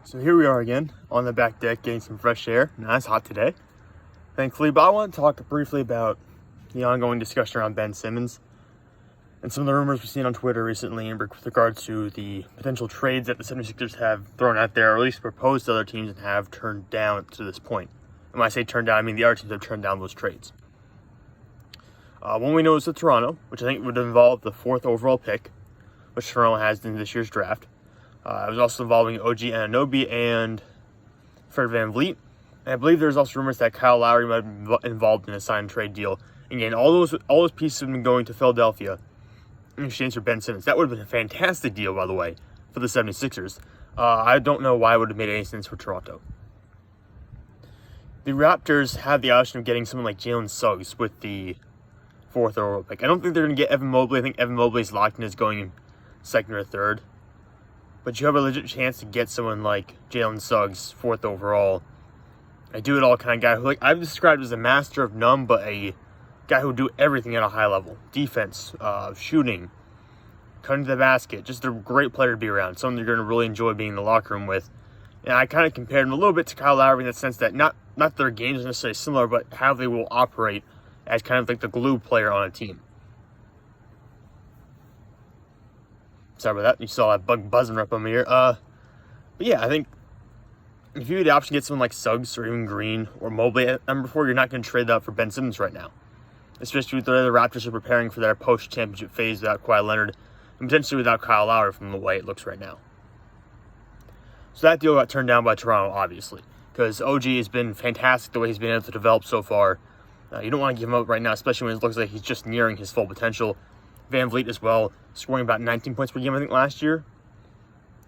So here we are again on the back deck getting some fresh air. Now it's hot today, thankfully, but I want to talk briefly about the ongoing discussion around Ben Simmons and some of the rumors we've seen on Twitter recently in regards to the potential trades that the 76ers have thrown out there, or at least proposed to other teams and have turned down to this point. And when I say turned down, I mean the other teams have turned down those trades. One we know is the Toronto, which I think would involve the 4th overall pick, which Toronto has in this year's draft. It was also involving OG Anunoby and Fred VanVleet. And I believe there's also rumors that Kyle Lowry might be involved in a sign and trade deal. And again, all those pieces have been going to Philadelphia in exchange for Ben Simmons. That would have been a fantastic deal, by the way, for the 76ers. I don't know why it would have made any sense for Toronto. The Raptors had the option of getting someone like Jalen Suggs with the 4th overall pick. I don't think they're going to get Evan Mobley. I think Evan Mobley is locked in as going 2nd or 3rd. But you have a legit chance to get someone like Jalen Suggs, 4th overall. A do-it-all kind of guy who, I've described as a master of none, but a guy who would do everything at a high level. Defense, shooting, cutting to the basket. Just a great player to be around. Someone you're going to really enjoy being in the locker room with. And I kind of compared him a little bit to Kyle Lowry in the sense that not their games are necessarily similar, but how they will operate as kind of like the glue player on a team. Sorry about that. You saw that bug buzzing right on my ear. But yeah, I think if you had the option to get someone like Suggs or even Green or Mobley at number 4, you're not going to trade that for Ben Simmons right now. Especially with the way the Raptors are preparing for their post-championship phase without Kawhi Leonard and potentially without Kyle Lowry from the way it looks right now. So that deal got turned down by Toronto, obviously, because OG has been fantastic the way he's been able to develop so far. You don't want to give him up right now, especially when it looks like he's just nearing his full potential. VanVleet as well, scoring about 19 points per game, I think, last year.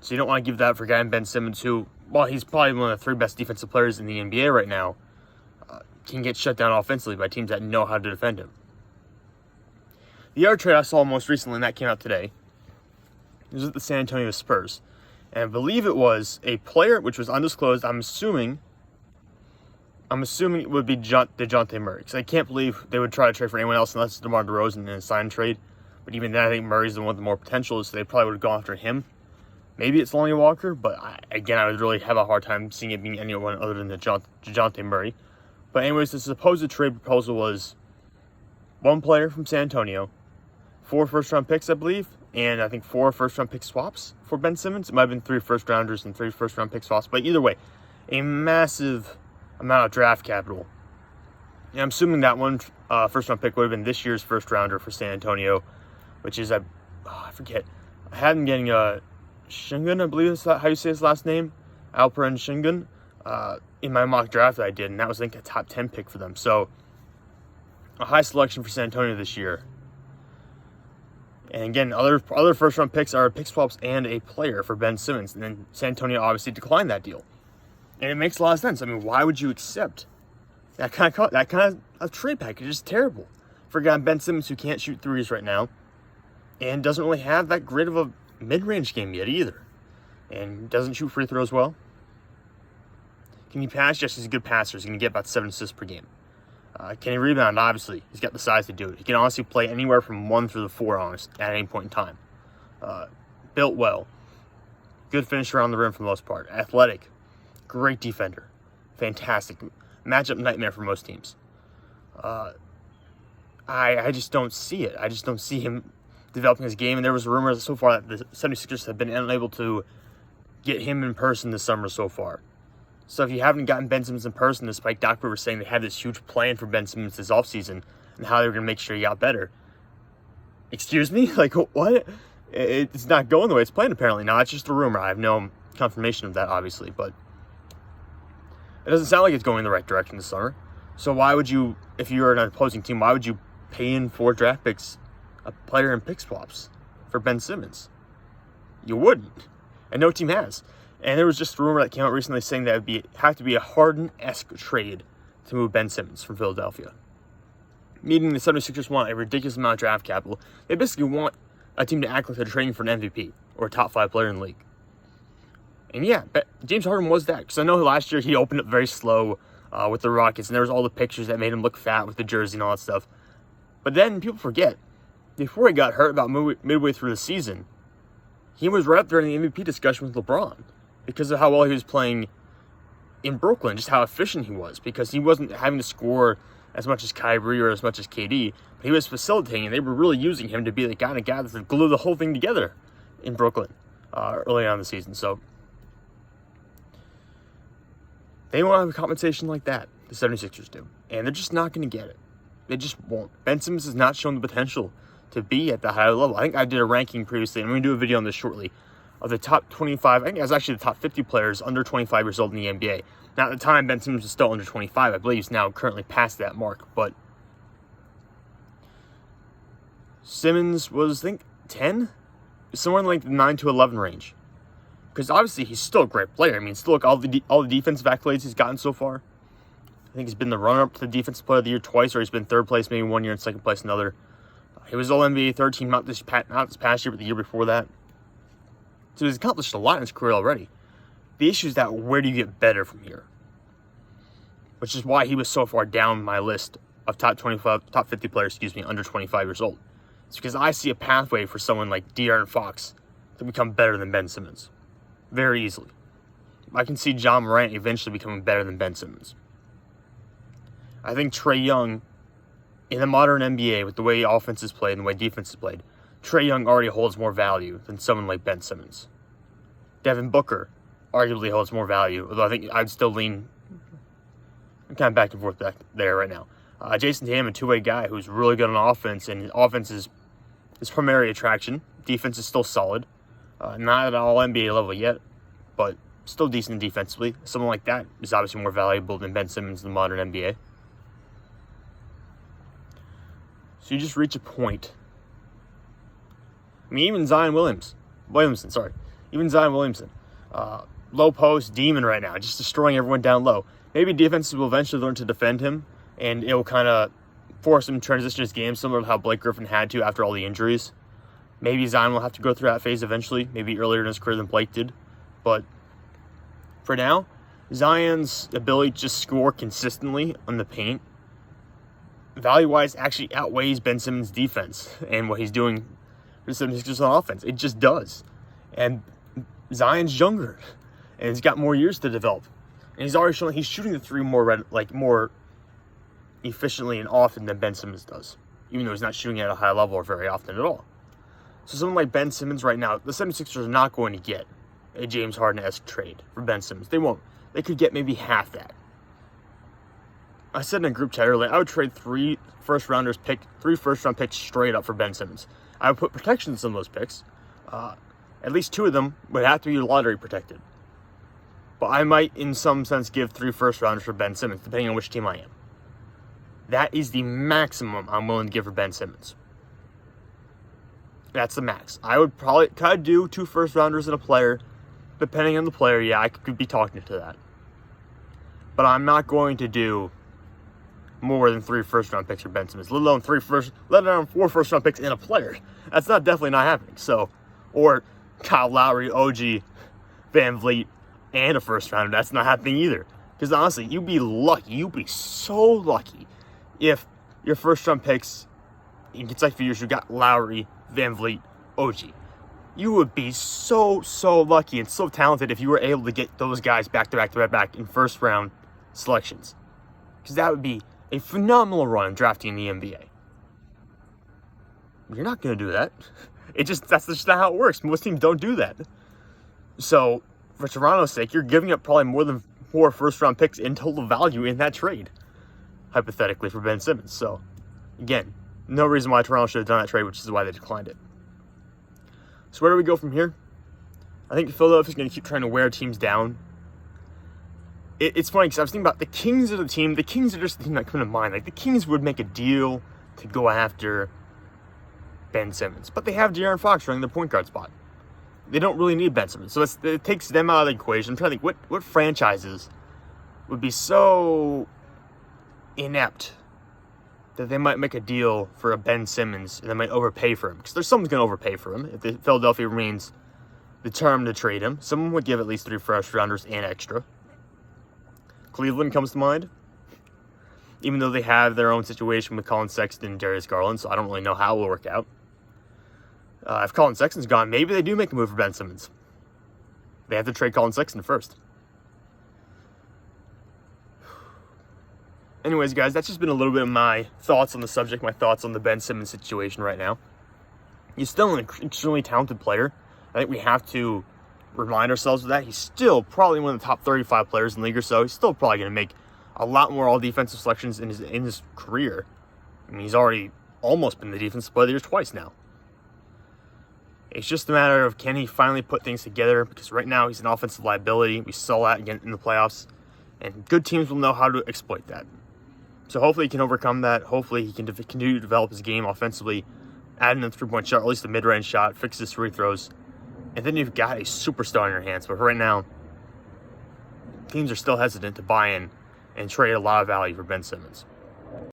So you don't want to give that for a guy in Ben Simmons who, while he's probably one of the 3 best defensive players in the NBA right now, can get shut down offensively by teams that know how to defend him. The other trade I saw most recently, and that came out today, was with the San Antonio Spurs. And I believe it was a player which was undisclosed. I'm assuming it would be DeJounte Murray, because I can't believe they would try to trade for anyone else unless it's DeMar DeRozan in a sign trade. But even then, I think Murray's the one with the more potential, so they probably would have gone after him. Maybe it's Lonnie Walker, but I would really have a hard time seeing it being anyone other than DeJounte Murray. But anyways, the supposed trade proposal was 1 player from San Antonio, 4 first-round picks, I believe, and I think 4 first-round pick swaps for Ben Simmons. It might have been 3 first-rounders and 3 first-round pick swaps, but either way, a massive amount of draft capital. And I'm assuming that one first-round pick would have been this year's first-rounder for San Antonio, which is, I forget. I had him getting Shingun, I believe is how you say his last name, Alperen Shingun, in my mock draft that I did, and that was, I think, a top 10 pick for them. So, a high selection for San Antonio this year. And again, other first-round picks are pick swaps and a player for Ben Simmons, and then San Antonio obviously declined that deal. And it makes a lot of sense. I mean, why would you accept that kind of trade package? It's terrible for a guy Ben Simmons who can't shoot threes right now and doesn't really have that great of a mid-range game yet either, and doesn't shoot free throws well. Can he pass? Yes, he's a good passer. He's going to get about 7 assists per game. Can he rebound? Obviously. He's got the size to do it. He can honestly play anywhere from 1 through the 4 at any point in time. Built well. Good finisher on the rim for the most part. Athletic. Great defender. Fantastic. Matchup nightmare for most teams. I just don't see it. I just don't see him developing his game. And there was rumors so far that the 76ers have been unable to get him in person this summer so far. So if you haven't gotten Ben Simmons in person, despite Doc Rivers saying they had this huge plan for Ben Simmons this offseason and how they were going to make sure he got better. Excuse me? Like, what? It's not going the way it's planned, apparently. Now, that's just a rumor. I have no confirmation of that, obviously. But it doesn't sound like it's going in the right direction this summer. So why would you, if you were an opposing team, why would you pay in 4 draft picks, a player and pick swaps for Ben Simmons? You wouldn't. And no team has. And there was just a rumor that came out recently saying that it would have to be a Harden-esque trade to move Ben Simmons from Philadelphia. Meaning the 76ers want a ridiculous amount of draft capital. They basically want a team to act like they're trading for an MVP or a top 5 player in the league. And yeah, James Harden was that. Because I know last year he opened up very slow with the Rockets. And there was all the pictures that made him look fat with the jersey and all that stuff. But then people forget, before he got hurt about midway through the season, he was right up there in the MVP discussion with LeBron. because of how well he was playing in Brooklyn, just how efficient he was, because he wasn't having to score as much as Kyrie or as much as KD, but he was facilitating, and they were really using him to be the kind of guy that glue the whole thing together in Brooklyn early on in the season. So they want to have a compensation like that, the 76ers do, and they're just not going to get it. They just won't. Ben Simmons has not shown the potential to be at the high level. I think I did a ranking previously, and we're going to do a video on this shortly, of the top 25, I think it was actually the top 50 players under 25 years old in the NBA. Now, at the time, Ben Simmons was still under 25. I believe he's now currently past that mark. But Simmons was, I think, 10? Somewhere in like the 9 to 11 range. Because obviously, he's still a great player. I mean, still look, all the defensive accolades he's gotten so far. I think he's been the runner-up to the Defensive Player of the Year twice, or he's been third place maybe 1 year and second place another. He was All-NBA third team, not this past year, but the year before that. So he's accomplished a lot in his career already. The issue is that where do you get better from here? Which is why he was so far down my list of top 50 players, under 25 years old. It's because I see a pathway for someone like De'Aaron Fox to become better than Ben Simmons. Very easily. I can see John Morant eventually becoming better than Ben Simmons. I think Trae Young, in the modern NBA, with the way offense is played and the way defense is played, Trae Young already holds more value than someone like Ben Simmons. Devin Booker arguably holds more value, although I think I'd still lean, I'm kind of back and forth back there right now. Jason Tatum, a two-way guy who's really good on offense, and offense is his primary attraction. Defense is still solid. Not at all NBA level yet, but still decent defensively. Someone like that is obviously more valuable than Ben Simmons in the modern NBA. So you just reach a point. I mean, even Zion Williamson, low post demon right now, just destroying everyone down low. Maybe defenses will eventually learn to defend him, and it will kind of force him to transition his game, similar to how Blake Griffin had to after all the injuries. Maybe Zion will have to go through that phase eventually, maybe earlier in his career than Blake did. But for now, Zion's ability to just score consistently on the paint, value-wise, actually outweighs Ben Simmons' defense and what he's doing for Simmons just on offense. It just does. And Zion's younger, and he's got more years to develop. And he's already shown he's shooting the three more efficiently and often than Ben Simmons does, even though he's not shooting at a high level or very often at all. So someone like Ben Simmons right now, the 76ers are not going to get a James Harden-esque trade for Ben Simmons. They won't. They could get maybe half that. I said in a group chat earlier, I would trade three first-round picks straight up for Ben Simmons. I would put protections on those picks. At least two of them would have to be lottery protected. But I might, in some sense, give 3 first-rounders for Ben Simmons, depending on which team I am. That is the maximum I'm willing to give for Ben Simmons. That's the max. I would probably do 2 first-rounders and a player. Depending on the player, yeah, I could be talking to that. But I'm not going to do more than 3 first-round picks for Ben Simmons, let alone 4 first-round picks in a player. That's definitely not happening. So, or Kyle Lowry, OG, Van Vliet, and a first-rounder. That's not happening either. Because honestly, you'd be lucky. You'd be so lucky if your first-round picks in consecutive years, you got Lowry, Van Vliet, OG. You would be so lucky and so talented if you were able to get those guys back to back in first-round selections. Because that would be a phenomenal run in drafting in the NBA. You're not going to do that. That's just not how it works. Most teams don't do that. So, for Toronto's sake, you're giving up probably more than 4 first-round picks in total value in that trade, hypothetically, for Ben Simmons. So, again, no reason why Toronto should have done that trade, which is why they declined it. So where do we go from here? I think Philadelphia's going to keep trying to wear teams down. It's funny because I was thinking about the Kings are the team. The Kings are just the team that come to mind. Like, the Kings would make a deal to go after Ben Simmons. But they have De'Aaron Fox running the point guard spot. They don't really need Ben Simmons. So it takes them out of the equation. I'm trying to think, what franchises would be so inept that they might make a deal for a Ben Simmons and they might overpay for him. Because there's someone's going to overpay for him if Philadelphia remains determined to trade him. Someone would give at least 3 first-rounders and extra. Cleveland comes to mind. Even though they have their own situation with Colin Sexton and Darius Garland, so I don't really know how it will work out. If Colin Sexton's gone, maybe they do make a move for Ben Simmons. they have to trade Colin Sexton first. Anyways, guys, that's just been a little bit of my thoughts on the subject, my thoughts on the Ben Simmons situation right now. He's still an extremely talented player. I think we have to remind ourselves of that. He's still probably one of the top 35 players in the league or so. He's still probably going to make a lot more all-defensive selections in his career. I mean, he's already almost been the defensive player of the year twice now. It's just a matter of, can he finally put things together? Because right now he's an offensive liability. We saw that again in the playoffs. And good teams will know how to exploit that. So hopefully he can overcome that. Hopefully he can continue to develop his game offensively, add in a three-point shot, or at least a mid-range shot, fix his free throws. And then you've got a superstar in your hands. But right now, teams are still hesitant to buy in and trade a lot of value for Ben Simmons.